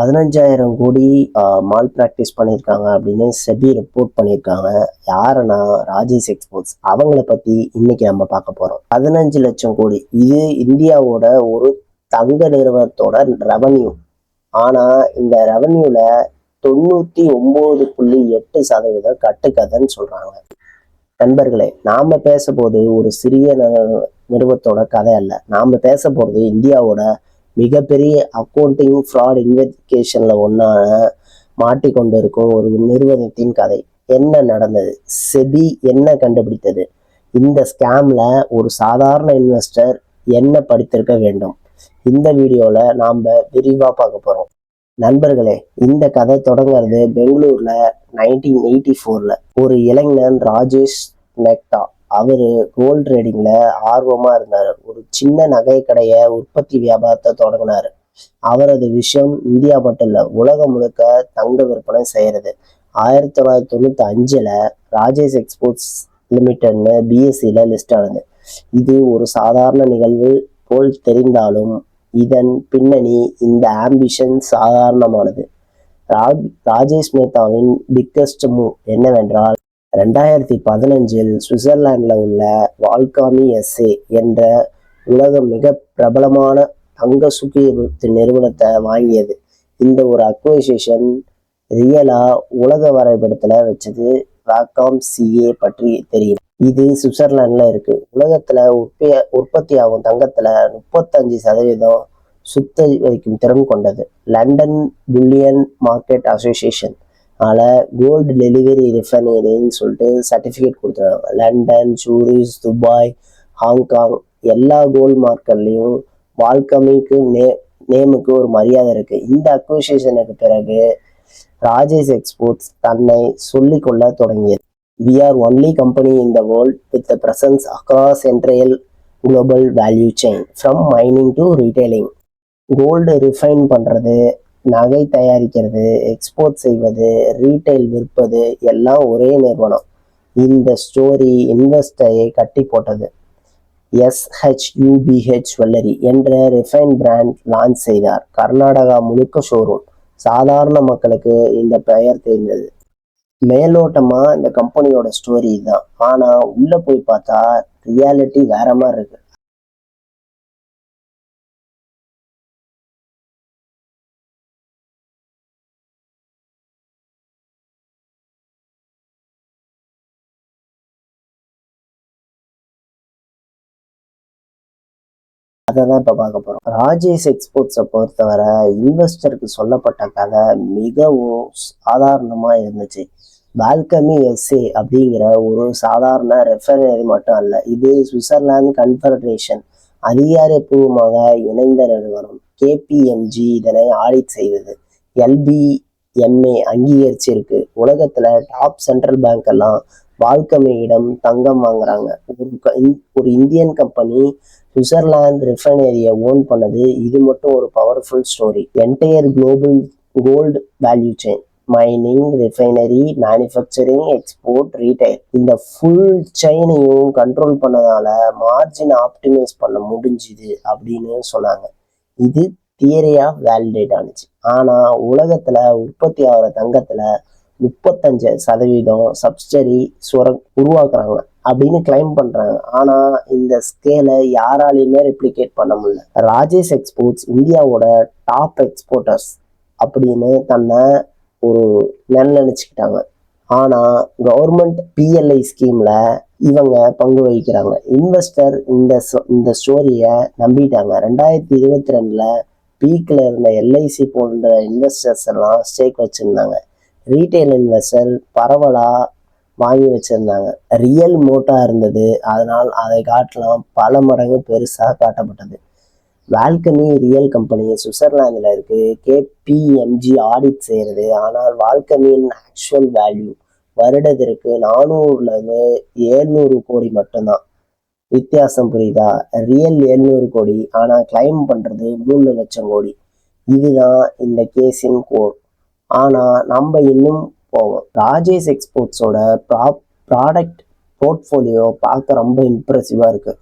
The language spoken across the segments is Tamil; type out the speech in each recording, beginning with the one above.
15,000 கோடி மால் ப்ராக்டிஸ் பண்ணியிருக்காங்க அப்படின்னு செபி ரிப்போர்ட் பண்ணியிருக்காங்க. யாருன்னா ராஜேஷ் எக்ஸ்போர்ட்ஸ். அவங்கள பற்றி இன்னைக்கு நம்ம பார்க்க போகிறோம். 15 லட்சம் கோடி இது இந்தியாவோட ஒரு தங்க நிறுவனத்தோட ரெவன்யூ. ஆனால் இந்த ரெவன்யூல 99.8% கட்டுக்கதைன்னு சொல்றாங்க. நண்பர்களே, நாம பேச போது ஒரு சிறிய நிறுவனத்தோட கதை அல்ல. நாம பேச போறது இந்தியாவோட மிகப்பெரிய அக்கௌண்டிங் ஃப்ராட் இன்வெஸ்டிகேஷன்ல ஒன்னான மாட்டிக்கொண்டு இருக்கும் ஒரு நிறுவனத்தின் கதை. என்ன நடந்தது? செபி என்ன கண்டுபிடித்தது? இந்த ஸ்கேம்ல ஒரு சாதாரண இன்வெஸ்டர் என்ன படித்திருக்க வேண்டும்? இந்த வீடியோல நாம விரிவா பார்க்க போறோம். நண்பர்களே, இந்த கதை தொடங்குறது பெங்களூர்ல 1984ல. ஒரு இளைஞன் ராஜேஷ் மெக்டா, அவரு கோல்ட் ட்ரேடிங்ல ஆர்வமா இருந்தாரு. ஒரு சின்ன நகை கடைய உற்பத்தி வியாபாரத்தை தொடங்கினாரு. அவரது விஷயம் இந்தியா மட்டும் இல்ல, உலகம் முழுக்க தங்க விற்பனை செய்யறது. 1995ல ராஜேஷ் எக்ஸ்போர்ட்ஸ் லிமிடெட்னு பிஎஸ்சில லிஸ்ட் ஆனது. இது ஒரு சாதாரண நிகழ்வு போல் தெரிந்தாலும் இதன் பின்னணி, இந்த ஆம்பிஷன் சாதாரணமானது. ராஜேஷ் மேத்தாவின் பிக்கஸ்ட் மூவ் என்னவென்றால் 2015 சுவிட்சர்லாந்துல உள்ள வால்காமி எஸ்ஏ என்ற உலக மிக பிரபலமான தங்க சுத்திகரிப்பு நிறுவனத்தை வாங்கியது. இந்த ஒரு அக்வைசேஷன் ரியலா உலக வரைபடத்துல வச்சது. வால்காம் சிஏ பற்றி தெரியும். இது சுவிட்சர்லாந்துல இருக்கு. உலகத்துல உற்பத்தி ஆகும் தங்கத்துல 35% சுத்திகரிக்கும் திறன் கொண்டது. London bullion market association gold delivery ரிஃபைனரின்னு சொல்லிட்டு சர்டிஃபிகேட் கொடுத்துருக்காங்க. லண்டன், சூரிச், துபாய், ஹாங்காங் எல்லா கோல்டு மார்க்கெட்லையும் வால்கமிக்கு நேமுக்கு ஒரு மரியாதை இருக்கு. இந்த அக்விசிஷனுக்கு பிறகு ராஜேஷ் எக்ஸ்போர்ட்ஸ் தன்னை சொல்லிக்கொள்ள தொடங்கியது. We are only company in the world with a presence across entire global value chain from mining to retailing. Gold refine பண்றது, நகை தயாரிக்கிறது, எக்ஸ்போர்ட் செய்வது, ரீட்டைல் விற்பது எல்லாம் ஒரே நிறுவனம். இந்த ஸ்டோரி இன்வெஸ்டரை கட்டி போட்டது. SHUBH ஜுவல்லரி என்ற ரிஃபைன் பிராண்ட் லான்ச் செய்தார். கர்நாடகா முழுக்க ஷோரூம். சாதாரண மக்களுக்கு இந்த பெயர் தெரிந்தது. மேலோட்டமா இந்த கம்பெனியோட ஸ்டோரி தான். ஆனா உள்ள போய் பார்த்தா ரியாலிட்டி வேற மாதிரி இருக்கு. அதான் இப்ப பார்க்க போறோம். ராஜேஷ் எக்ஸ்போர்ட்ஸை பொறுத்தவரை இன்வெஸ்டருக்கு சொல்லப்பட்ட கதை மிகவும் சாதாரணமா இருந்துச்சு. வால்கமி எஸ்ஏ அப்படிங்கிற ஒரு சாதாரண ரெஃபைனரி மட்டும் அல்ல, இது சுவிட்சர்லாந்து கன்ஃபெடரேஷன் அதிகாரப்பூர்வமாக இணைந்த நிறுவனம். KPMG இதனை ஆடிட் செய்தது. LBMA அங்கீகரிச்சிருக்கு. உலகத்துல டாப் சென்ட்ரல் பேங்க் எல்லாம் வால்கமியிடம் தங்கம் வாங்குறாங்க. ஒரு இந்தியன் கம்பெனி சுவிட்சர்லாந்து ரிஃபைனரியை ஓன் பண்ணது, இது மட்டும் ஒரு powerful story. Entire global gold value chain, mining, refinery, manufacturing, export, retail, இந்த ஃபுல் செயினையும் கண்ட்ரோல் பண்ணதால மார்ஜின் ஆப்டிமைஸ் பண்ண முடிஞ்சுது அப்படின்னு சொன்னாங்க. இது தியரியா வேலிடேட் ஆனிச்சு. ஆனா உலகத்துல உற்பத்தி ஆகிற தங்கத்துல 35% சப்சிடரி உருவாக்குறாங்க அப்படின்னு கிளைம் பண்றாங்க. ஆனா இந்த ஸ்கேலை யாராலையுமே ரெப்ளிகேட் பண்ண முடியல. ராஜேஷ் எக்ஸ்போர்ட்ஸ் இந்தியாவோட டாப் எக்ஸ்போர்ட்டர்ஸ் அப்படின்னு தன்னை ஒரு நினைச்சுக்கிட்டாங்க. ஆனா கவர்மெண்ட் PLI ஸ்கீம்ல இவங்க பங்கு வகிக்கிறாங்க. இன்வெஸ்டர் இந்த ஸ்டோரிய நம்பிட்டாங்க. 2022ல பீக்ல இருந்த LIC போன்ற இன்வெஸ்டர்ஸ் எல்லாம் ஸ்டேக் வச்சிருந்தாங்க. ரீட்டைல் இன்வெஸ்டர் பரவலா வாங்கி வச்சிருந்தாங்க. ரியல் மோட்டா இருந்தது, அதனால் அதை காட்டலாம் பல மடங்கு பெருசா காட்டப்பட்டது. வால்கமி ரியல் கம்பெனி சுவிட்சர்லாந்துல இருக்கு. KPMG ஆடிட் செய்யறது. ஆனால் வால்கமியின் ஆக்சுவல் வேல்யூ வருடத்திற்கு 400-700 கோடி மட்டும்தான். வித்தியாசம் புரியுதா? ரியல் 700 கோடி, ஆனா கிளைம் பண்றது 3 லட்சம் கோடி. இதுதான் இந்த கேஸின் கோர். ஆனா நம்ம இன்னும் போவோம். ராஜேஷ் எக்ஸ்போர்ட்ஸோட ப்ராடக்ட் போர்ட்ஃபோலியோ பார்க்க ரொம்ப இம்ப்ரெசிவா இருக்கு.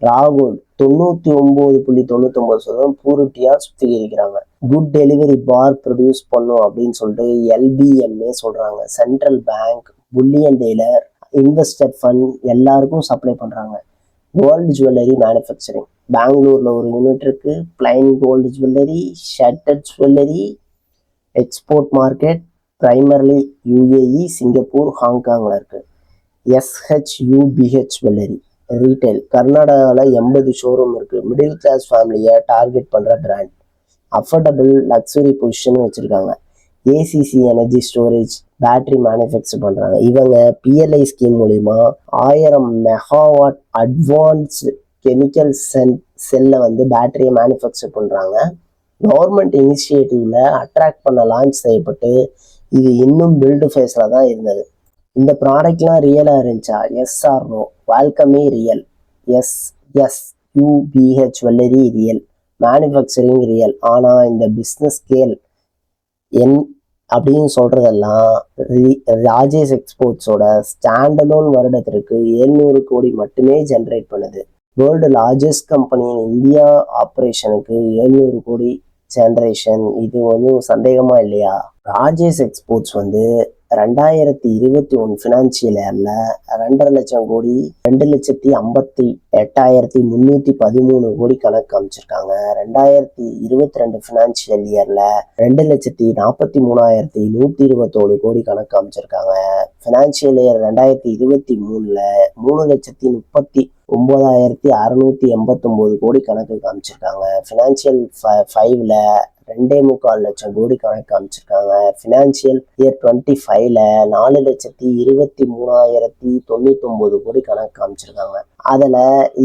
ராகுல் 99.99% பூரிட்டியா சுத்திகரிக்கிறாங்க. குட் டெலிவரி பார் ப்ரொடியூஸ் பண்ணும் அப்படின்னு சொல்லிட்டு LBMA சொல்றாங்க. Central bank, bullion dealer, investor fund எல்லாருக்கும் சப்ளை பண்றாங்க. கோல்டு ஜுவல்லரி மேனுஃபேக்சரிங் பெங்களூர்ல ஒரு யூனிட் இருக்கு. Plain gold jewellery, studded jewellery, export market primarily UAE, Singapore, ஹாங்காங்ல இருக்கு. SHUBH ஜுவல்லரி ரீட்டைல் கர்நாடகாவில் 80 ஷோரூம் இருக்கு. மிடில் கிளாஸ் ஃபேமிலியை டார்கெட் பண்ற பிராண்ட். அஃபோர்டபுள் லக்ஸுரி பொசிஷன் வச்சிருக்காங்க. ACC energy storage battery manufacture பண்றாங்க. இவங்க PLI ஸ்கீம் மூலிமா 1000 மெகாவாட் அட்வான்ஸ்டு கெமிக்கல் செல்லை வந்து பேட்டரியை மேனுஃபேக்சர் பண்றாங்க. கவர்மெண்ட் இனிஷியேட்டிவ்ல அட்ராக்ட் பண்ண லான்ச் செய்யப்பட்டு இது இன்னும் பில்டு ஃபேஸ்ல தான் இருந்தது. இந்த ப்ராடக்ட்லாம் ரியலா இருந்துச்சா? Yes or no? வெல்கமே real. SHUBH jewellery real, manufacturing real. ஆனா இந்த பிஸ்னஸ் ஸ்கேல் அப்படின்னு சொல்றதெல்லாம் ராஜேஷ் எக்ஸ்போர்ட்ஸோட ஸ்டாண்டலோன் வருடத்திற்கு 700 கோடி மட்டுமே ஜென்ரேட் பண்ணுது. வேர்ல்டு லார்ஜஸ்ட் கம்பெனியின் இந்தியா ஆப்ரேஷனுக்கு 700 கோடி ஜென்ரேஷன், இது வந்து சந்தேகமா இல்லையா? ராஜேஷ் எக்ஸ்போர்ட்ஸ் வந்து 2021 ஃபினான்சியல் இயர்ல 2.5 லட்சம் கோடி 2,58,313 கோடி கணக்கு காமிச்சிருக்காங்க. 2022 ஃபினான்சியல் இயர்ல 2,43,127 கோடி கணக்கு காமிச்சிருக்காங்க. ஃபினான்சியல் இயர் 2023ல 3,39,689 கோடி கணக்கு காமிச்சிருக்காங்க. ஃபினான்சியல் 5ல 2.25 லட்சம் கோடி கணக்கு காமிச்சிருக்காங்க. ஃபினான்சியல் இயர் 25ல 4,23,099 கோடி கணக்கு காமிச்சிருக்காங்க. அதுல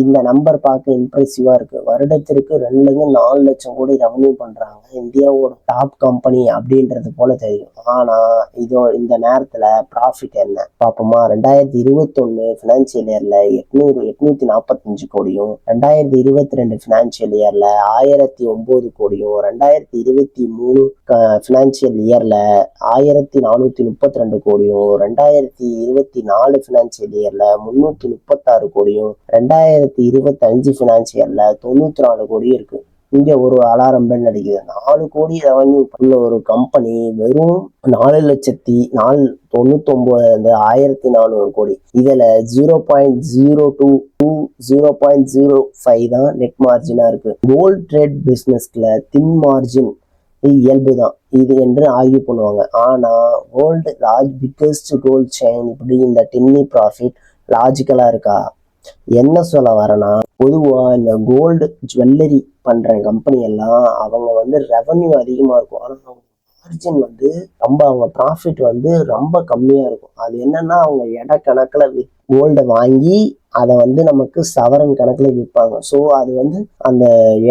இந்த நம்பர் பார்க்க இம்ப்ரெசிவா இருக்கு. வருடத்திற்கு 2-4 லட்சம் கோடி ரெவன்யூ பண்றாங்க. இந்தியாவோட டாப் கம்பெனி அப்படின்றது போல தெரியும். ஆனா இந்த நேரத்துல ப்ராஃபிட் என்ன பார்ப்போமா? 2021 ஃபினான்சியல் இயர்ல 845 கோடியும், 2022 ஃபினான்சியல் இயர்ல 1009 கோடியும், 2023 ஃபினான்சியல் இயர்ல 1432 கோடியும், 2024 ஃபினான்சியல் இயர்ல 336 கோடியும், 2025 ஃபினான்சியர்ல 94 கோடி இருக்கு. இங்க ஒரு அலாரம் பெல் அடிக்குது. 4 கோடி ரெவன்யூ உள்ள ஒரு கம்பெனி வெறும் 4,99,1,400 கோடி. இதுல 0.02 to 0.05 தான் நெட் மார்ஜினா இருக்கு. கோல்ட் ட்ரேட் பிசினஸ்ல தின் மார்ஜின் இயல்புதான் இது என்று ஆய்வு பண்ணுவாங்க. ஆனா வேர்ல்டு பிக்கஸ்ட் கோல்ட் செயின் இப்படி இந்த டின்னி ப்ராஃபிட் லாஜிக்கலா இருக்கா? என்ன சொல்ல வரேன்னா, பொதுவா இந்த கோல்டு ஜுவல்லரி பண்ற கம்பெனி எல்லாம் அவங்க வந்து ரெவன்யூ அதிகமா இருக்கும். ஆனா அவங்க மார்ஜின் வந்து அவங்க ப்ராஃபிட் வந்து ரொம்ப கம்மியா இருக்கும். அது என்னன்னா, அவங்க எடை கணக்குல கோல்டை வாங்கி அதை வந்து நமக்கு சவரன் கணக்குல விற்பாங்க. ஸோ அது வந்து அந்த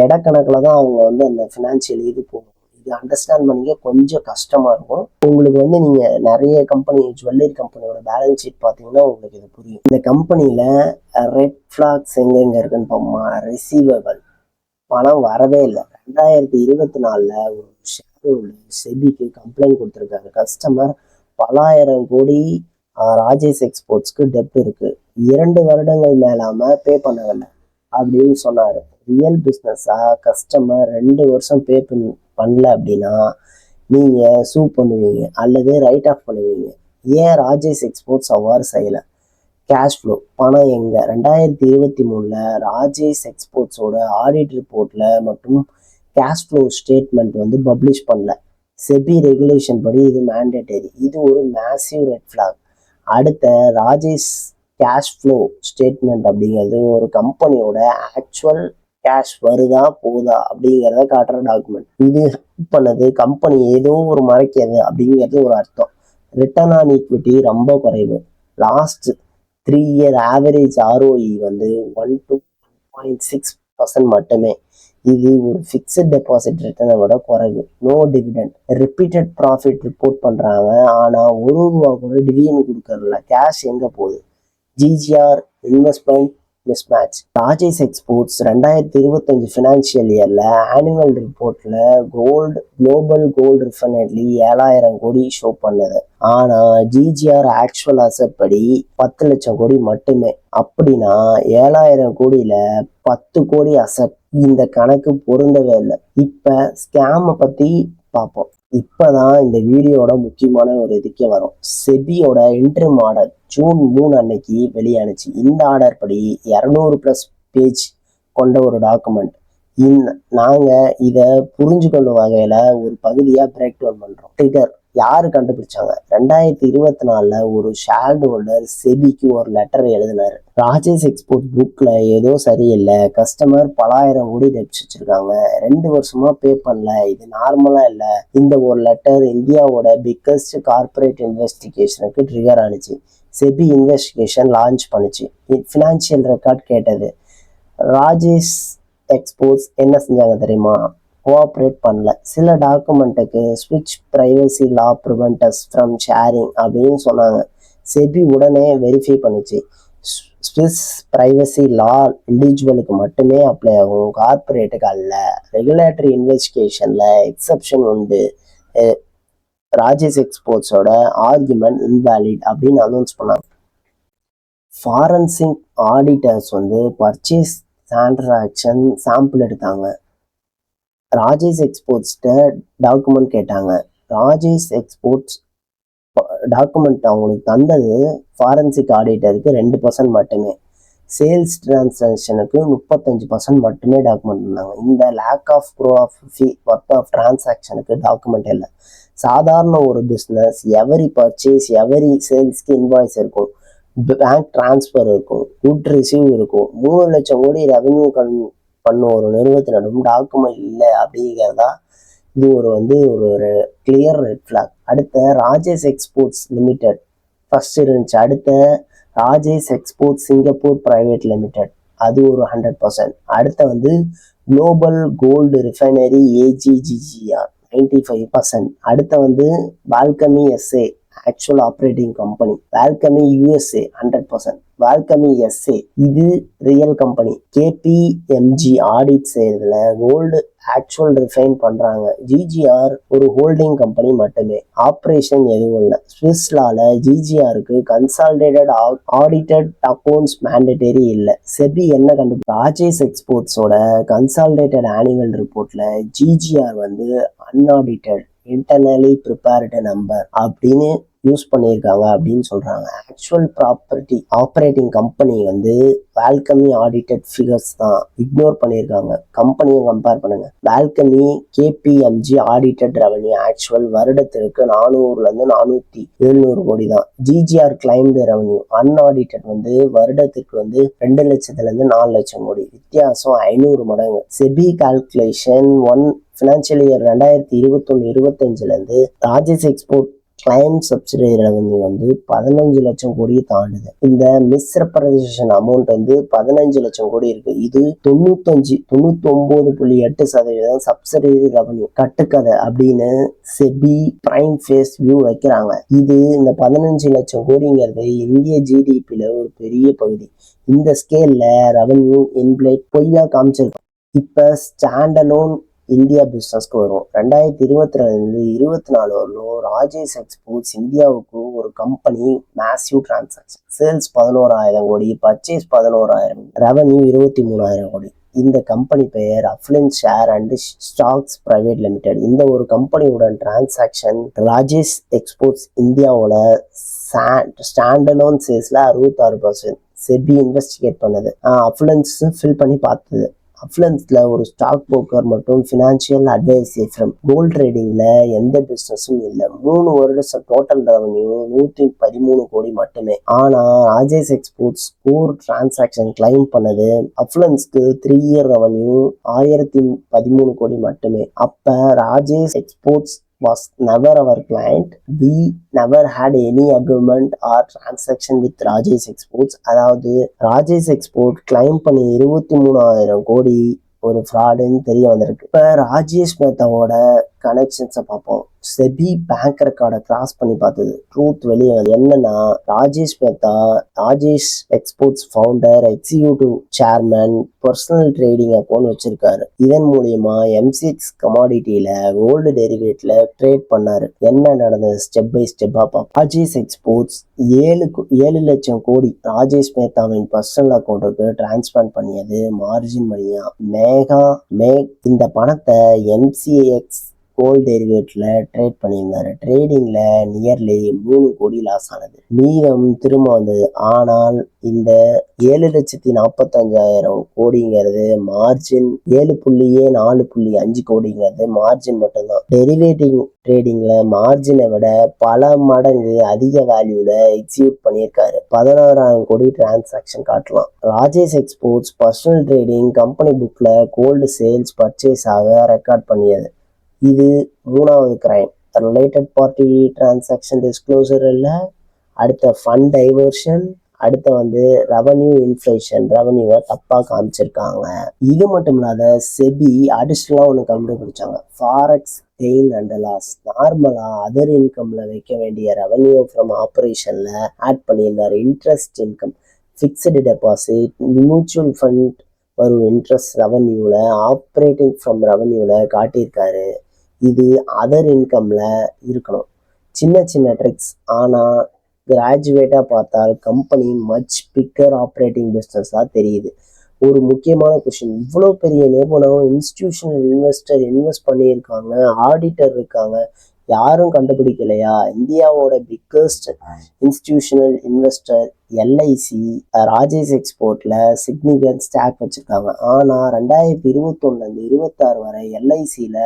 எடை கணக்குல தான் அவங்க வந்து அந்த ஃபினான்சியல் இது போகும். அண்டர்ஸ்டாண்ட் பண்ணிக்க கொஞ்சம் கஷ்டமா இருக்கும். உங்களுக்கு வந்து நீங்க நிறைய கம்பெனி ஜுவல்லரி கம்பெனியோட பேலன்ஸ் ஷீட் பார்த்தீங்கன்னா உங்களுக்கு இது புரியும். இந்த கம்பெனியில ரெட் ஃபிளாக்ஸ் எங்க இருக்குன்னு போமா? ரிசீவபிள் பணம் வரவே இல்லை. 2024ல ஒரு ஷேர் செபிக்கு கம்ப்ளைண்ட் கொடுத்துருக்காரு. கஸ்டமர் பலாயிரம் கோடி ராஜேஷ் எக்ஸ்போர்ட்ஸ்க்கு டெப்ட் இருக்கு, 2 வருடங்கள் மேலாம பே பண்ணவில்லை அப்படின்னு சொன்னாரு. ரியல் பிஸ்னஸா கஸ்டமர் 2 வருஷம் பே பண்ணல அப்படின்னா நீங்க சூ பண்ணுவீங்க அல்லது ரைட் ஆஃப் பண்ணுவீங்க. ஏன் ராஜேஷ் எக்ஸ்போர்ட்ஸ் அவ்வாறு செய்யல? கேஷ் ஃப்ளோ பணம் எங்க? 2023ல ராஜேஷ் எக்ஸ்போர்ட்ஸோட ஆடிட் ரிப்போர்ட்ல மற்றும் கேஷ் ஃப்ளோ ஸ்டேட்மெண்ட் வந்து பப்ளிஷ் பண்ணல. செபி ரெகுலேஷன் படி இது மேண்டேட்டரி. இது ஒரு மேசிவ் ரெட் ஃபிளாக். அடுத்த ராஜேஷ் கேஷ் ஃப்ளோ ஸ்டேட்மெண்ட் அப்படிங்கிறது ஒரு கம்பெனியோட ஆக்சுவல் கேஷ் வருதா போதா அப்படிங்கிறத காட்டுற டாக்குமெண்ட். இது பண்ணது கம்பெனி ஏதோ ஒரு மறைக்கிறது அப்படிங்கிறது ஒரு அர்த்தம். ரிட்டர்ன் ஆன் ஈக்விட்டி ரொம்ப குறைவு. லாஸ்ட் 3 இயர் ஆவரேஜ் ROE வந்து 1 to 1.6% மட்டுமே. இது ஒரு ஃபிக்ஸட் டெபாசிட் ரிட்டர்னை விட குறைவு. No dividend. Repeated profit report பண்றாங்க, ஆனா ₹1 கூட டிவிடெண்ட் கொடுக்கறதில்ல. கேஷ் எங்க போகுது? GGR investment mismatch. Rajesh exports 2025 financial இயர்ல ஆனுவல் ரிப்போர்ட்ல குளோபல் கோல்டு ரிஃபைனரி 7,000 கோடி ஷோ பண்ணுது. ஆனா ஜிஜிஆர் ஆக்சுவல் அசெட் படி 10 லட்சம் கோடி மட்டுமே. அப்படின்னா 7,000 கோடியில 10 கோடி அசெட். இந்த கணக்கு பொருந்தவே இல்லை. இப்ப ஸ்கேமை பத்தி பார்ப்போம். இப்பதான் இந்த வீடியோட முக்கியமான ஒரு இதுக்கே வரும். செபியோட இன்ட்ரிம் ஆர்டர் ஜூன் 3 அன்னைக்கு வெளியானுச்சு. இந்த ஆர்டர் படி 200+ பேஜ் கொண்ட ஒரு டாக்குமெண்ட். நாங்க இத புரிஞ்சுக்கொள்ளும் வகையில ஒரு பகுதியா பிரேக் டவுன் பண்றோம். ட்ரிகர் யாரு கண்டுபிடிச்சாங்க? 2024 ஒரு ஷேர் ஹோல்டர் செபிக்கு ஒரு லெட்டர் எழுதினாரு. ராஜேஷ் எக்ஸ்போர்ட் புக்ல ஏதோ சரியில்லை, கஸ்டமர் பலாயிரம் கோடி டெப்ட் வச்சிருக்காங்க, 2 வருஷமா பே பண்ணல, இது நார்மலா இல்ல. இந்த ஒரு லெட்டர் இந்தியாவோட பிக்கஸ்ட் கார்பரேட் இன்வெஸ்டிகேஷனுக்கு ட்ரிகர் ஆனிச்சு. செபி இன்வெஸ்டிகேஷன் லான்ச் பண்ணுச்சு. ஃபினான்ஷியல் ரெக்கார்ட் கேட்டது. ராஜேஷ் எக்ஸ்போர்ட்ஸ் என்ன செஞ்சாங்க தெரியுமா? கோஆப்ரேட் பண்ணல. சில டாக்குமெண்ட்டுக்கு ஸ்விட்ச் privacy law prevent as from sharing அப்படின்னு சொன்னாங்க. செபி உடனே வெரிஃபை பண்ணிச்சு. ஸ்விஸ் பிரைவசி லா இண்டிவிஜுவலுக்கு மட்டுமே அப்ளை ஆகும், கார்பரேட்டுக்கு அல்ல. ரெகுலேட்டரி இன்வெஸ்டிகேஷன்ல எக்ஸப்ஷன் உண்டு. ராஜேஷ் எக்ஸ்போர்ட்ஸோட ஆர்குமெண்ட் இன்வாலிட் அப்படின்னு அனௌன்ஸ் பண்ணாங்க. Forensic auditors purchase transaction sample எடுத்தாங்க. ராஜேஷ் எக்ஸ்போர்ட்ஸ்ட டாக்குமெண்ட் கேட்டாங்க. ராஜேஷ் எக்ஸ்போர்ட்ஸ் டாக்குமெண்ட் அவங்களுக்கு தந்தது ஃபாரன்சிக் ஆடிட்டருக்கு 2% மட்டுமே. சேல்ஸ் டிரான்சாக்ஷனுக்கு 35% மட்டுமே டாக்குமெண்ட் இருந்தாங்க. இந்த லேக் ஆஃப் ஒர்த் ஆஃப் டிரான்சாக்ஷனுக்கு டாக்குமெண்ட் இல்லை. சாதாரண ஒரு பிஸ்னஸ் எவரி பர்ச்சேஸ் எவரி சேல்ஸ்க்கு இன்வாய்ஸ் இருக்கும், பேங்க் டிரான்ஸ்ஃபர் இருக்கும், குட் ரிசீவ் இருக்கும். 3 லட்சம் கோடி ரெவன்யூ பண்ணும் ஒரு நிறுவனத்தினரும் டாக்குமெண்ட் இல்லை அப்படிங்கிறதா இது ஒரு கிளியர் ரெட் ஃபிளாக். அடுத்த ராஜேஷ் எக்ஸ்போர்ட்ஸ் லிமிடெட் ஃபர்ஸ்ட் இருந்துச்சு. அடுத்த Rajesh export Singapore private limited, அது ஒரு 100%. அடுத்த குளோபல் கோல்டு ரிஃபைனரி ஏஜிஜிஆர் 95%. அடுத்த Valcambi SA actual operating company, Valcambi USA 100%, Valcambi SA இது ரியல் கம்பெனி. கேபிஎம்ஜி ஆடிட் செய்யறதுல கோல்டு ஆக்சுவல் ரிஃபைன் பண்றாங்க. ஜிஜிஆர் ஒரு ஹோல்டிங் கம்பெனி மட்டுமே, ஆப்ரேஷன் எதுவும் இல்லை. ஸ்விஸ்லால ஜிஜிஆருக்கு கன்சாலிடேட்டட் ஆடிட்டட் அக்கௌண்ட்ஸ் மேண்டேட்டரி இல்லை. செபி என்ன ராஜேஷ் எக்ஸ்போர்ட்ஸோட கன்சாலிடேட்டட் ஆனுவல் ரிப்போர்ட்ல GGR unaudited internally prepared number அப்படின்னு யூஸ் பண்ணியிருக்காங்க அப்படின்னு சொல்றாங்க. Actual property operating company Valcambi audited figures தான் இக்னோர் பண்ணியிருக்காங்க. கம்பெனியை கம்பேர் பண்ணுங்க. பால்கமி கேபிஎம்ஜி ஆடிட்டட் ரெவன்யூ ஆக்சுவல் வருடத்திற்கு 400-400 கோடி தான். ஜிஜிஆர் கிளைம்டு ரெவன்யூ அன்ஆடிட்டட் வருடத்திற்கு 2 லட்சத்துல 4 லட்சம் கோடி, வித்தியாசம் 500 மடங்கு. SEBI calculation financial year 2021-25 Rajesh export claim subsidiary revenue 15 லட்சம் கோடியை தாண்டுது. இந்த மிஸ்ரெப்ரசன்டேஷன் அமௌண்ட் 15 லட்சம் கோடி இருக்கு. இது 99.8% சப்சிடரி ரெவன்யூ கட்டுக்கதை அப்படின்னு செபி பிரைம் ஃபேஸ் வியூ வைக்கிறாங்க. இது இந்த 15 லட்சம் கோடிங்கிறது இந்திய ஜிடிபியில ஒரு பெரிய பகுதி. இந்த ஸ்கேல்ல ரெவன்யூ இன்பிளைட் பொய்யா காமிச்சிருக்கோம். இப்ப ஸ்டாண்டலோன் இந்தியா பிசினஸ்க்கு வரும். 2022-24 வரலும் ராஜேஷ் எக்ஸ்போர்ட்ஸ் இந்தியாவுக்கு ஒரு கம்பெனி மேசிவ் டிரான்சாக்ஷன். சேல்ஸ் 11,000 கோடி, பர்ச்சேஸ் 11,000, ரெவன்யூ 23,000 கோடி. இந்த கம்பெனி பெயர் affluence share and stocks private limited. இந்த ஒரு கம்பெனியுடன் டிரான்சாக்ஷன் ராஜேஷ் எக்ஸ்போர்ட்ஸ் இந்தியாவோட ஸ்டாண்டலோன் சேல்ஸ்ல 66%. செபி இன்வெஸ்டிகேட் பண்ணது, அஃப்ளன்ஸ் ஃபில் பண்ணி பார்த்தது. அஃப்ளன்ஸ்ல ஒரு ஸ்டாக் புரோக்கர் மற்றும் ஃபினான்ஷியல் அட்வைசரி ஃபிரம். கோல்ட் ட்ரேடிங்ல எந்த பிசினஸும் இல்லை. 3 வருடம் டோட்டல் ரெவன்யூ 113 கோடி மட்டுமே. ஆனா Rajesh exports core transaction claim பண்ணது அஃப்ளன்ஸ்க்கு 3 இயர் ரெவன்யூ 1013 கோடி மட்டுமே. அப்ப Rajesh exports was never our client. We never had any agreement or transaction with Rajesh Exports. அதாவது ராஜேஷ் எக்ஸ்போர்ட் கிளைம் பண்ணி 23,000 கோடி ஒரு ஃப்ராடுன்னு தெரிய வந்திருக்கு. இப்ப ராஜேஷ் மேத்தாவோட கனெக்ஷன்ஸை பார்ப்போம். செபி பேங்க் ரெக்கார்டை கிராஸ் பண்ணி பார்த்தது ட்ரூத் வெளியே வந்து என்னன்னா, Rajesh Mehta Rajesh exports founder, executive chairman, personal trading account வச்சிருக்காரு. இதன் மூலியமா எம்சிஎக்ஸ் கமாடிட்டியில கோல்டு டெரிவேட்ல ட்ரேட் பண்ணாரு. என்ன நடந்தது ஸ்டெப் பை ஸ்டெப்பா பார்ப்போம். ராஜேஷ் எக்ஸ்போர்ட்ஸ் 7 லட்சம் கோடி ராஜேஷ் மேத்தாவின் பர்சனல் அக்கௌண்ட்டுக்கு டிரான்ஸ்பர் பண்ணியது மார்ஜின் மணியா. இந்த பணத்தை எம்சிஎக்ஸ் கோல்ட் டெரிவேட்ல ட்ரேட் பண்ணியிருந்தாரு. ட்ரேடிங்ல நியர்லி 3 கோடி லாஸ் ஆனது. மீதம் திரும்ப வந்தது. ஆனால் இந்த 7,45,000 கோடிங்கிறது மார்ஜின் 7.4.5 கோடிங்கிறது மார்ஜின் மட்டும்தான். டெரிவேட்டிவ் ட்ரேடிங்ல மார்ஜினை விட பல மடங்கு அதிக வேல்யூல எக்ஸிக்யூட் பண்ணியிருக்காரு. 16,000 கோடி டிரான்சாக்ஷன் காட்டலாம். Rajesh exports personal trading company புக்ல கோல்டு சேல்ஸ் பர்ச்சேஸ் ஆக ரெக்கார்ட் பண்ணியது. இது 3வது crime. Related party transaction disclosure இல்லை. அடுத்த ஃபண்ட் டைவர்ஷன், அடுத்த வந்து ரெவன்யூ இன்ஃப்ளேஷன், ரெவன்யூவை தப்பா காமிச்சிருக்காங்க. இது மட்டும் இல்லாத செபி அடிஷ்னலாக ஒன்று கண்டுபிடிச்சாங்க. Forex gain and loss. நார்மலா அதர் இன்கம்ல வைக்க வேண்டிய ரெவன்யூ ஃப்ரம் ஆப்ரேஷன்ல ஆட் பண்ணியிருந்தாரு. Interest income, fixed deposit, mutual fund வரும் இன்ட்ரெஸ்ட் ரெவன்யூல, ஆப்ரேட்டிங் ஃப்ரம் ரெவன்யூல காட்டியிருக்காரு. இது அதர் இன்கம்ல இருக்கணும். சின்ன சின்ன ட்ரிக்ஸ். ஆனால் கிராஜுவேட்டாக பார்த்தால் கம்பெனி மச் பிக்கர் ஆப்ரேட்டிங் பிஸ்னஸாக தெரியுது. ஒரு முக்கியமான கொஸ்டின், இவ்வளோ பெரிய நிறுவனம், இன்ஸ்டிடியூஷனல் இன்வெஸ்டர் இன்வெஸ்ட் பண்ணியிருக்காங்க, ஆடிட்டர் இருக்காங்க, யாரும் கண்டுபிடிக்கலையா? இந்தியாவோட biggest institutional investor LIC Rajesh எக்ஸ்போர்ட்ல சிக்னிஃபிகன்ட் ஸ்டாக் வச்சிருக்காங்க. ஆனா 2021 26 வரை எல்ஐசியில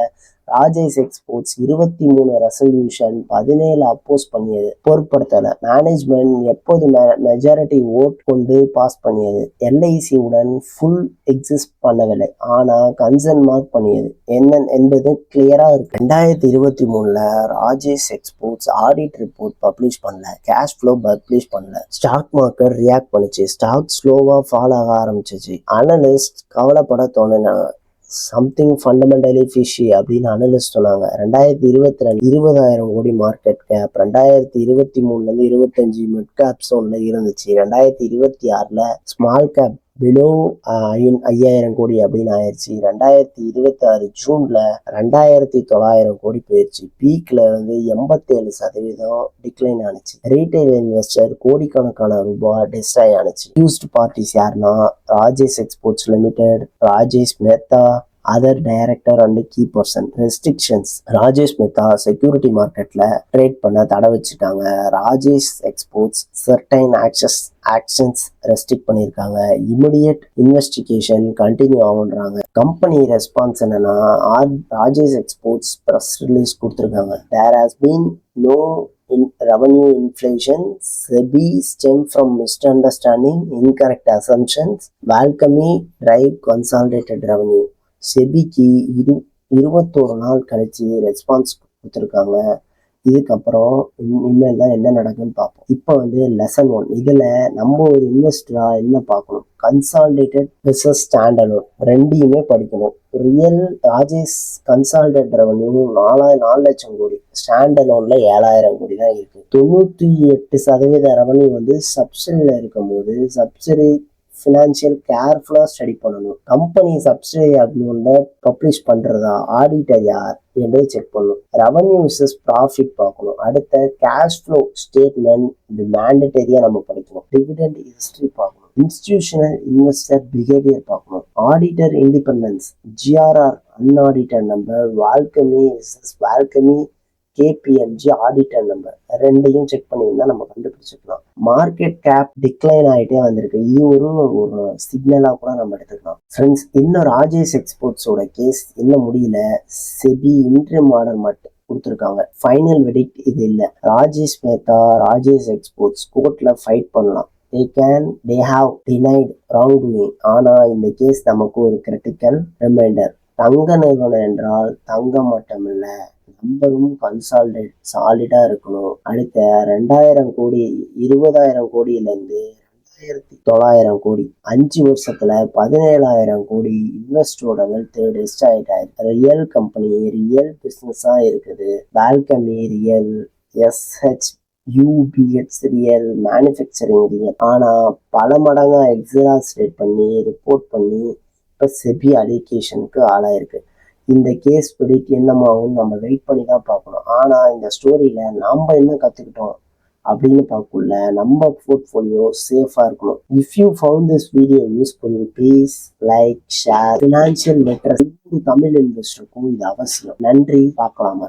ராஜேஷ் எக்ஸ்போர்ட்ஸ் 23 ரெசல்யூஷன், 17 அப்போஸ் பண்ணியது. பொருட்படுத்தல. மேனேஜ்மெண்ட் எப்போது மெஜாரிட்டி ஓட் கொண்டு பாஸ் பண்ணியது. எல்ஐசி உடன் ஃபுல் எக்ஸிஸ்ட் பண்ணவில்லை, ஆனா கன்சர்ன் மார்க் பண்ணியது என்ன என்பது கிளியரா இருக்கு. 2023 Rajesh exports audit report publish பண்ணல, கேஷ் ஃப்ளோ பப்ளிஷ் பண்ணல. ஸ்டாக் மார்க்கெட் ரியாக்ட் பண்ணிச்சு. ஸ்டாக் ஸ்லோவா ஃபால் ஆக ஆரம்பிச்சிச்சு. அனலிஸ்ட் கவலைப்பட தோணுனாங்க. சம்திங் ஃபண்டமெண்டலி ஃபிஷி அப்படின்னு அனலிஸ்ட் சொன்னாங்க. 2022 20,000 கோடி மார்க்கெட் கேப் 2023 25 மிட் கேப் ஜோன்ல இருந்துச்சு. 2026 ஸ்மால் கேப் பிலோ 5,000 கோடி அப்படின்னு ஆயிடுச்சு. 2026 ஜூன்ல 2,900 கோடி போயிடுச்சு. பீக்ல இருந்து 87% டிக்ளைன் ஆனிச்சு. ரீட்டைல் இன்வெஸ்டர் கோடிக்கணக்கான ரூபாய் டிஸ்ட்ராய் ஆனிச்சு. யூஸ்ட் பார்ட்டிஸ் யாருன்னா Rajesh exports limited, Rajesh Mehta, other director and key person. Restrictions, Rajesh Mehta security மார்க்கெட்ல ட்ரேட் பண்ண தடை வச்சுட்டாங்க. Rajesh exports certain actions restrict பண்ணியிருக்காங்க. இமிடியட் இன்வெஸ்டிகேஷன் கண்டினியூ ஆகுன்றாங்க. கம்பெனி ரெஸ்பான்ஸ் என்னன்னா, ராஜேஷ் எக்ஸ்போர்ட்ஸ் ப்ரெஸ் ரிலீஸ் கொடுத்துருக்காங்க. There has been no revenue inflation, SEBI stem from misunderstanding, incorrect assumptions, Valkyrie drive consolidated revenue. செபிக்கு 21 நாள் கழிச்சு ரெஸ்பான்ஸ் கொடுத்துருக்காங்க. இதுக்கப்புறம் இனிமேல் தான் என்ன நடக்குன்னு பார்ப்போம். இப்போ வந்து லெசன் 1. இதுல நம்ம ஒரு இன்வெஸ்டரா என்ன பார்க்கணும்? கன்சாலிடேட்டட் பிசினஸ் ஸ்டாண்டர்ட் ரெண்டையுமே படிக்கணும். ரியல் ராஜேஷ் கன்சாலிடேட் ரெவன்யூ 4 லட்சம் கோடி, ஸ்டாண்டர்ட்ல 7,000 கோடி தான் இருக்கு. 98% ரெவன்யூ வந்து சப்சிடியில இருக்கும் போது சப்சிடி ஃபினான்ஷியல் கேர்ஃபுல்லா ஸ்டடி பண்ணணும். கம்பெனி சப்சிடி அக்னூன்ல பப்ளிஷ் பண்றதா, ஆடிட்டர் யார் என்று செக் பண்ணணும். ரெவன்யூ விசஸ் ப்ராஃபிட் பார்க்கணும். அடுத்த கேஷ் ஃப்ளோ ஸ்டேட்மெண்ட் இது மேண்டட்டரியா நம்ம படிக்கணும். டிவிடெண்ட் ஹிஸ்டரி பார்க்கணும். இன்ஸ்டிடியூஷனல் இன்வெஸ்டர் பிஹேவியர் பார்க்கணும். Auditor independence, GRR unaudited number, Valcambi KPMG auditor number ரெண்டையும் செக் பண்ணியிருந்தா நம்ம கண்டுபிடிச்சிக்கலாம். மார்க்கெட் கேப் டிக்ளைன் ஆகிட்டே வந்திருக்கு. இது ஒரு சிக்னலா கூட நம்ம எடுத்துக்கலாம். ஃப்ரெண்ட்ஸ், இன்னும் ராஜேஷ் எக்ஸ்போர்ட்ஸோட கேஸ் இன்னும் முடியல. செபி இன்ட்ரிம் ஆர்டர் மட்டும் கொடுத்துருக்காங்க. ஃபைனல் வெடிக்ட் இது இல்லை. ராஜேஷ் மேத்தா ராஜேஷ் எக்ஸ்போர்ட்ஸ் கோர்ட்ல ஃபைட் பண்ணலாம். they have denied wrongdoing. ஆனா இந்த கேஸ் நமக்கு ஒரு கிரிட்டிக்கல் ரிமைண்டர். தங்க நிறுவனம் என்றால் தங்கம் மட்டுமில்ல, நம்பரும் சாலிடா இருக்கணும். அடுத்த 2,000 கோடி 20,000 கோடியிலிருந்து 900 கோடி. 5 வருஷத்துல 17,000 கோடி இன்வெஸ்டரோட வெல்த் டெஸ்ட் ஆயிட்டாரு. ரியல் கம்பெனி, ரியல் பிசினஸா இருக்குது. பால்கமி real, SHUBX real, manufacturing real. ஆனா பல மடங்கா எக்ஸாஸ்டேட் பண்ணி ரிப்போர்ட் பண்ணி இப்ப செபி அலிகேஷனுக்கு ஆளாயிருக்கு. இந்த கேஸ் படிக்கு என்னமாகும் நம்ம வெயிட் பண்ணி தான் பார்க்கணும். ஆனா இந்த ஸ்டோரியில நாம என்ன கத்துக்கிட்டோம் அப்படின்னு பார்க்கல, நம்ம போர்ட்ஃபோலியோ சேஃபா இருக்கணும். If you found this video useful, please like, share. Financial literacy Tamil இன்வெஸ்டருக்கும் இது அவசியம். நன்றி, பார்க்கலாமா.